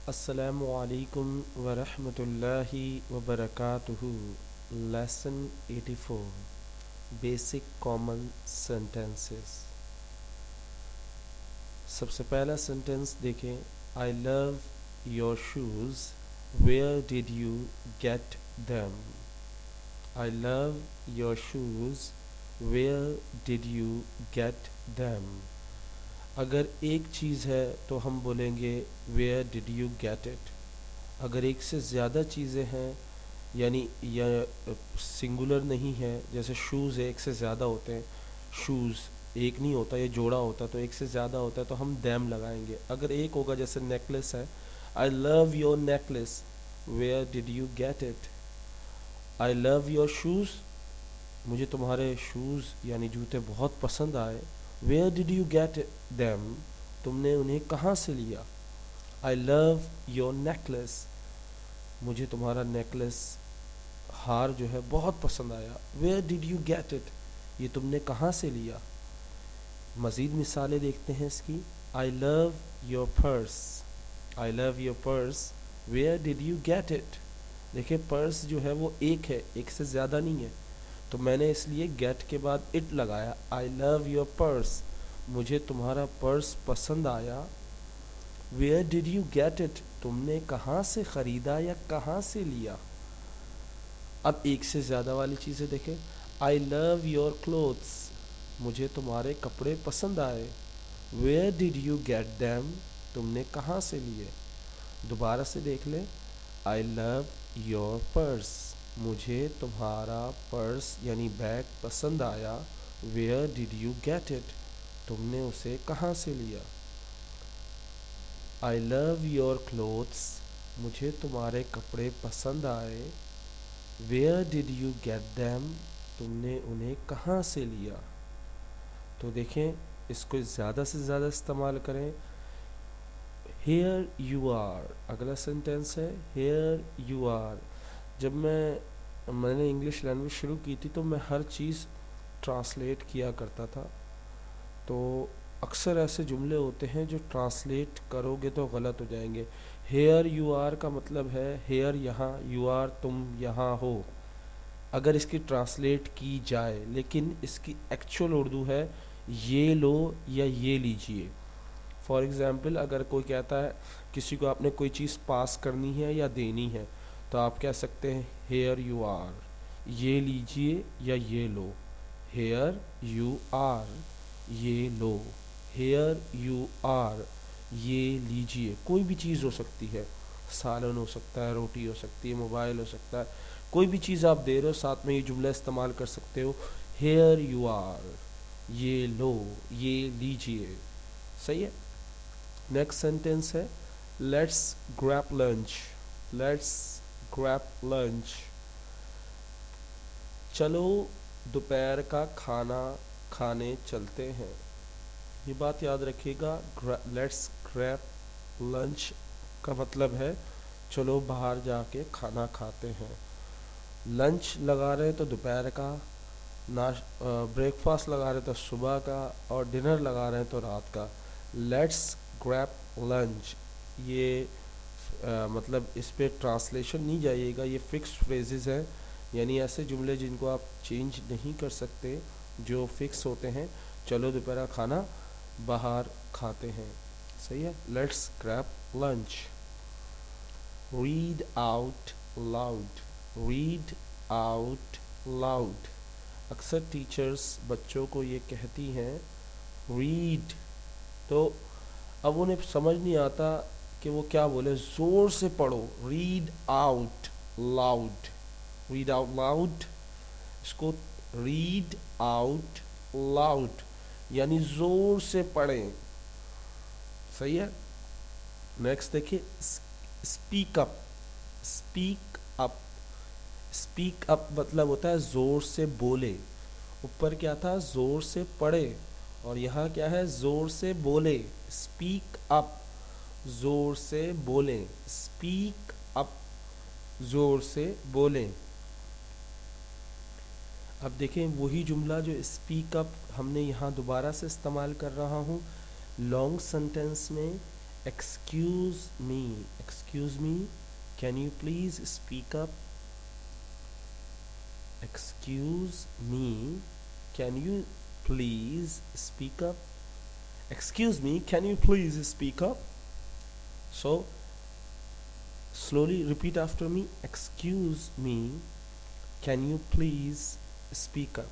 السلام علیکم ورحمۃ اللہ وبرکاتہ۔ Lesson 84 basic common sentences. سب سے پہلا سینٹینس دیکھیں، I love your shoes where did you get them. I love your shoes where did you get them. اگر ایک چیز ہے تو ہم بولیں گے where did you get it. اگر ایک سے زیادہ چیزیں ہیں یعنی یا سنگولر نہیں ہے، جیسے شوز ایک سے زیادہ ہوتے ہیں، شوز ایک نہیں ہوتا، یہ جوڑا ہوتا تو ایک سے زیادہ ہوتا ہے تو ہم دیم لگائیں گے۔ اگر ایک ہوگا جیسے نیکلس ہے، I love your necklace where did you get it. I love your shoes, مجھے تمہارے شوز یعنی جوتے بہت پسند آئے، where did you get them, تم نے انہیں کہاں سے لیا۔ آئی لو یور نیکلس، مجھے تمہارا نیکلس ہار جو ہے بہت پسند آیا، where did you get it, یہ تم نے کہاں سے لیا۔ مزید مثالیں دیکھتے ہیں اس کی، I love your purse, I love your purse where did you get it. دیکھیں پرس جو ہے وہ ایک ہے، ایک سے زیادہ نہیں ہے، تو میں نے اس لیے گیٹ کے بعد اٹ لگایا۔ آئی لو یور پرس، مجھے تمہارا پرس پسند آیا، where did you get it, تم نے کہاں سے خریدا یا کہاں سے لیا۔ اب ایک سے زیادہ والی چیزیں دیکھیں، آئی لو یور کلوتھس، مجھے تمہارے کپڑے پسند آئے، where did you get them, تم نے کہاں سے لیے۔ دوبارہ سے دیکھ لیں، آئی لو یور پرس، مجھے تمہارا پرس یعنی بیگ پسند آیا، where did you get it, تم نے اسے کہاں سے لیا۔ آئی لو یور کلوتھس، مجھے تمہارے کپڑے پسند آئے، where did you get them, تم نے انہیں کہاں سے لیا۔ تو دیکھیں اس کو زیادہ سے زیادہ استعمال کریں۔ ہیئر یو آر، اگلا سینٹینس ہے ہیئر یو آر۔ جب میں نے انگلش لینگویج شروع کی تھی تو میں ہر چیز ٹرانسلیٹ کیا کرتا تھا، تو اکثر ایسے جملے ہوتے ہیں جو ٹرانسلیٹ کرو گے تو غلط ہو جائیں گے۔ ہیئر یو آر کا مطلب ہے ہیئر یہاں، یو آر تم یہاں ہو، اگر اس کی ٹرانسلیٹ کی جائے، لیکن اس کی ایکچوئل اردو ہے یہ لو یا یہ لیجئے۔ فار ایگزامپل اگر کوئی کہتا ہے کسی کو آپ نے کوئی چیز پاس کرنی ہے یا دینی ہے تو آپ کہہ سکتے ہیں ہیئر یو آر، یہ لیجئے یا یہ لو۔ ہیئر یو آر، یہ لو، ہیئر یو آر، یہ لیجئے۔ کوئی بھی چیز ہو سکتی ہے، سالن ہو سکتا ہے، روٹی ہو سکتی ہے، موبائل ہو سکتا ہے، کوئی بھی چیز آپ دے رہے ہو ساتھ میں یہ جملہ استعمال کر سکتے ہو، ہیئر یو آر، یہ لو، یہ لیجئے۔ صحیح ہے۔ نیکسٹ سینٹینس ہے let's grab lunch, let's grab lunch, چلو دوپہر کا کھانا کھانے چلتے ہیں۔ یہ بات یاد رکھیے گا، لیٹس گریب لنچ کا مطلب ہے چلو باہر جا کے کھانا کھاتے ہیں۔ لنچ لگا رہے تو دوپہر کا، بریک فاسٹ لگا رہے تو صبح کا، اور ڈنر لگا رہے تو رات کا۔ لیٹس گریب لنچ، یہ مطلب اس پہ ٹرانسلیشن نہیں جائیے گا، یہ فکس فریزز ہیں، یعنی ایسے جملے جن کو آپ چینج نہیں کر سکتے، جو فکس ہوتے ہیں۔ چلو دوپہر کا کھانا باہر کھاتے ہیں، صحیح ہے۔ Let's grab lunch. Read out loud, read out loud, اکثر ٹیچرز بچوں کو یہ کہتی ہیں ریڈ، تو اب انہیں سمجھ نہیں آتا کہ وہ کیا بولے، زور سے پڑھو، read out loud, read out loud, اس کو ریڈ آؤٹ لاؤڈ یعنی زور سے پڑھیں، صحیح ہے۔ نیکسٹ دیکھیے speak up, speak up, speak up مطلب ہوتا ہے زور سے بولے۔ اوپر کیا تھا، زور سے پڑھے، اور یہاں کیا ہے، زور سے بولے۔ اسپیک اپ، زور سے بولیں، اسپیک اپ، زور سے بولیں۔ اب دیکھیں وہی جملہ جو اسپیک اپ ہم نے یہاں دوبارہ سے استعمال کر رہا ہوں، لانگ سینٹینس میں Excuse me, can you please speak up? Excuse me, can you please speak up? Excuse me, can you please speak up? So slowly repeat after me. Excuse me, can you please speak up?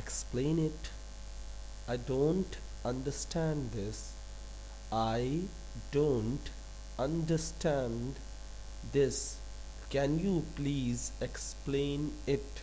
explain it? I don't understand this. I don't understand this. Can you please explain it?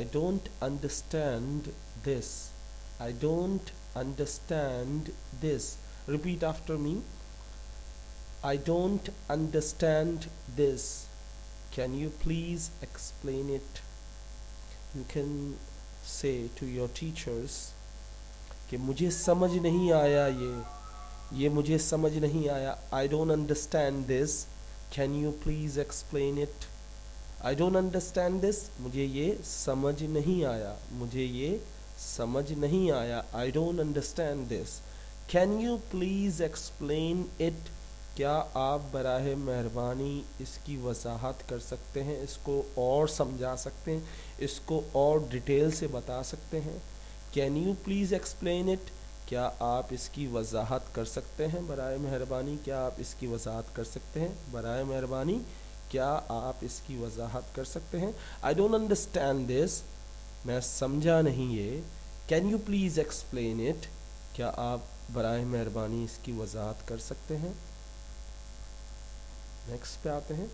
I don't understand this. I don't understand this. Repeat after me. I don't understand this. Can you please explain it? You can say to your teachers کہ مجھے سمجھ نہیں آیا یہ مجھے سمجھ نہیں آیا. I don't understand this. Can you please explain it? I don't understand this. مجھے یہ سمجھ نہیں آیا, مجھے یہ سمجھ نہیں آیا. I don't understand this. Can you please explain it? کیا آپ براہ مہربانی اس کی وضاحت کر سکتے ہیں, اس کو اور سمجھا سکتے ہیں, اس کو اور ڈیٹیل سے بتا سکتے ہیں؟ Can you please explain it, کیا آپ اس کی وضاحت کر سکتے ہیں؟ برائے مہربانی کیا آپ اس کی وضاحت کر سکتے ہیں؟ برائے مہربانی کیا آپ اس کی وضاحت کر سکتے ہیں؟ آئی ڈونٹ انڈرسٹینڈ دس, میں سمجھا نہیں یہ. Can you please explain it, کیا آپ برائے مہربانی اس کی وضاحت کر سکتے ہیں؟ نیکسٹ پہ آتے ہیں.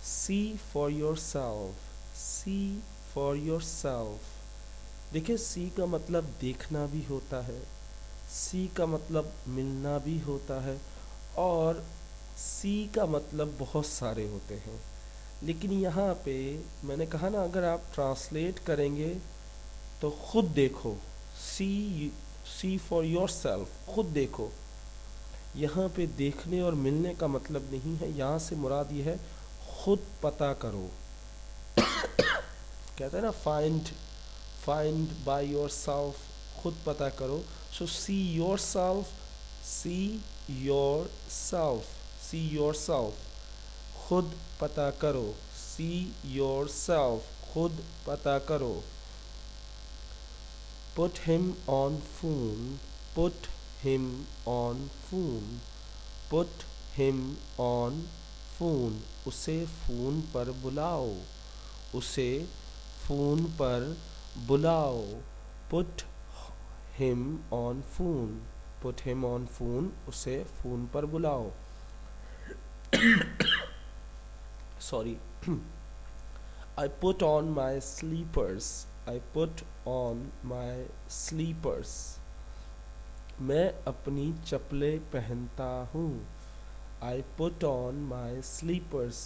See for yourself, see for yourself. دیکھیں, سی کا مطلب دیکھنا بھی ہوتا ہے, سی کا مطلب ملنا بھی ہوتا ہے, اور سی کا مطلب بہت سارے ہوتے ہیں. لیکن یہاں پہ میں نے کہا نا, اگر آپ ٹرانسلیٹ کریں گے تو خود دیکھو, سی فار یور سیلف, خود دیکھو. یہاں پہ دیکھنے اور ملنے کا مطلب نہیں ہے, یہاں سے مراد یہ ہے خود پتہ کرو. کہتے ہیں نا فائنڈ بائی یور سیلف, خود پتہ کرو. So see yourself, see yourself, see yourself, خود پتہ کرو. سی یور سیلف, خود پتہ کرو. put him on phone, put him on phone, put him on phone. اسے فون پر بلاؤ, اسے فون پر بلاؤ. put him on phone, put him on phone, اسے فون پر بلاؤ. sorry. I put on my slippers, I put on my slippers. میں اپنی چپلیں پہنتا ہوں. I put on my slippers.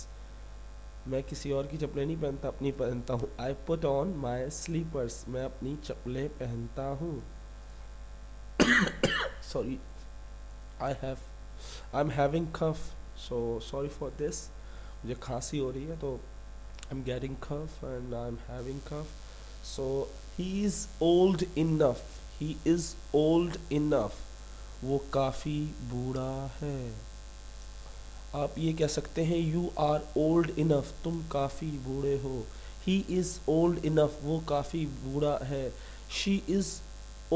میں کسی اور کی چپلیں نہیں پہنتا, اپنی پہنتا ہوں. I put on my slippers. میں اپنی چپلیں پہنتا ہوں. sorry, I'm having cough, so sorry for this. مجھے کھانسی ہو رہی ہے, تو I'm getting cough and I'm having cough. So he is old enough, he is old enough. وہ کافی بوڑھا ہے. آپ یہ کہہ سکتے ہیں you are old enough, تم کافی بوڑھے ہو. he is old enough, وہ کافی بوڑھا ہے. she is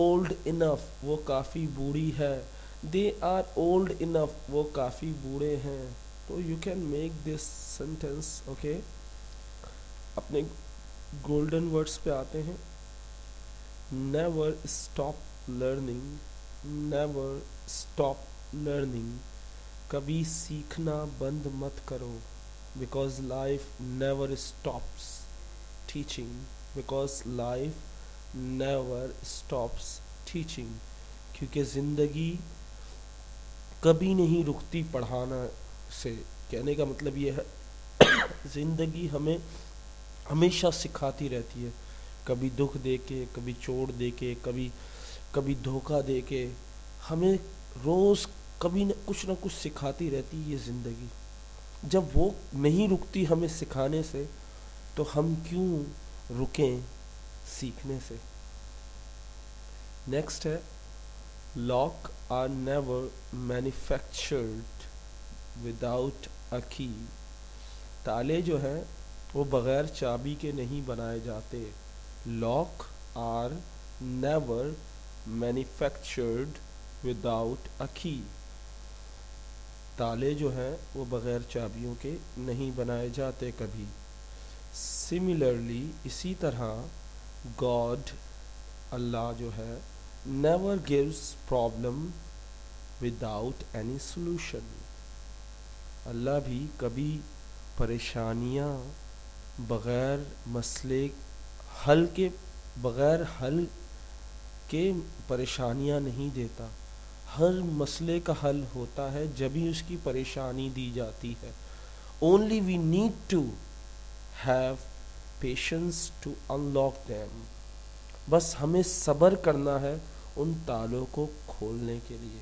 old enough, وہ کافی بوڑھی ہے. they are old enough, وہ کافی بوڑھے ہیں. تو you can make this sentence, okay. اپنے گولڈن ورڈز پہ آتے ہیں. never stop learning, never stop learning. کبھی سیکھنا بند مت کرو. because life never stops teaching, because life never stops teaching. کیونکہ زندگی کبھی نہیں رکتی پڑھانا سے. کہنے کا مطلب یہ ہے زندگی ہمیں ہمیشہ سکھاتی رہتی ہے، کبھی دکھ دے کے، کبھی چوٹ دے کے، کبھی دھوکہ دے کے، ہمیں روز کبھی کچھ نہ کچھ سکھاتی رہتی ہے یہ زندگی. جب وہ نہیں رکتی ہمیں سکھانے سے تو ہم کیوں رکیں سیکھنے سے. نیکسٹ ہے lock are never manufactured without a key. تالے جو ہیں وہ بغیر چابی کے نہیں بنائے جاتے. Lock are never manufactured without a key. تالے جو ہیں وہ بغیر چابیوں کے نہیں بنائے جاتے کبھی. سملرلی اسی طرح گاڈ اللہ جو ہے never gives problem without any solution. Allah بھی کبھی پریشانیاں بغیر مسئلے بغیر حل کے پریشانیاں نہیں دیتا. ہر مسئلے کا حل ہوتا ہے جب ہی اس کی پریشانی دی جاتی ہے. Only we need to have patience to unlock them. بس ہمیں صبر کرنا ہے ان تالوں کو کھولنے کے لیے.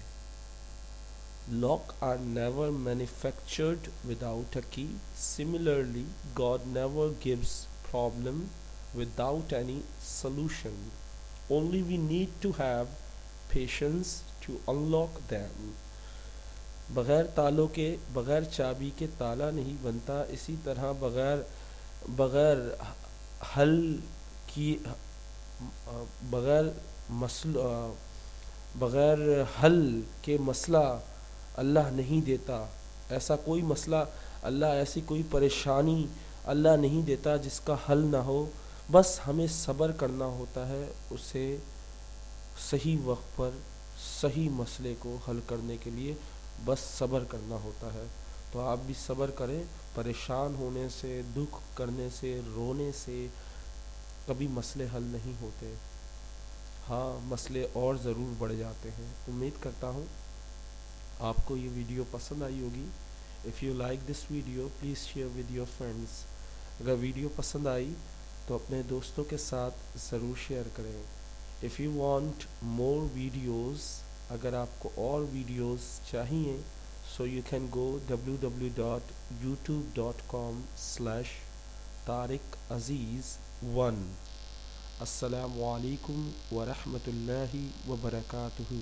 Lock are never manufactured without a key. Similarly, God never gives problem without any solution. Only we need to have patience to unlock them. بغیر تالوں کے، بغیر چابی کے تالا نہیں بنتا. اسی طرح بغیر حل کی بغیر حل کے مسئلہ اللہ نہیں دیتا. ایسا کوئی مسئلہ ایسی کوئی پریشانی اللہ نہیں دیتا جس کا حل نہ ہو. بس ہمیں صبر کرنا ہوتا ہے اسے صحیح وقت پر صحیح مسئلے کو حل کرنے کے لیے بس صبر کرنا ہوتا ہے. تو آپ بھی صبر کریں. پریشان ہونے سے، دکھ کرنے سے، رونے سے کبھی مسئلے حل نہیں ہوتے. ہاں مسئلے اور ضرور بڑھ جاتے ہیں. امید کرتا ہوں آپ کو یہ ویڈیو پسند آئی ہوگی. If you like this video please share with your friends. اگر ویڈیو پسند آئی تو اپنے دوستوں کے ساتھ ضرور شیئر کریں. If you want more videos, اگر آپ کو اور ویڈیوز چاہیے سو یو کین گو www.youtube.com/طارق عزیز1. السلام علیکم ورحمۃ اللہ وبرکاتہ.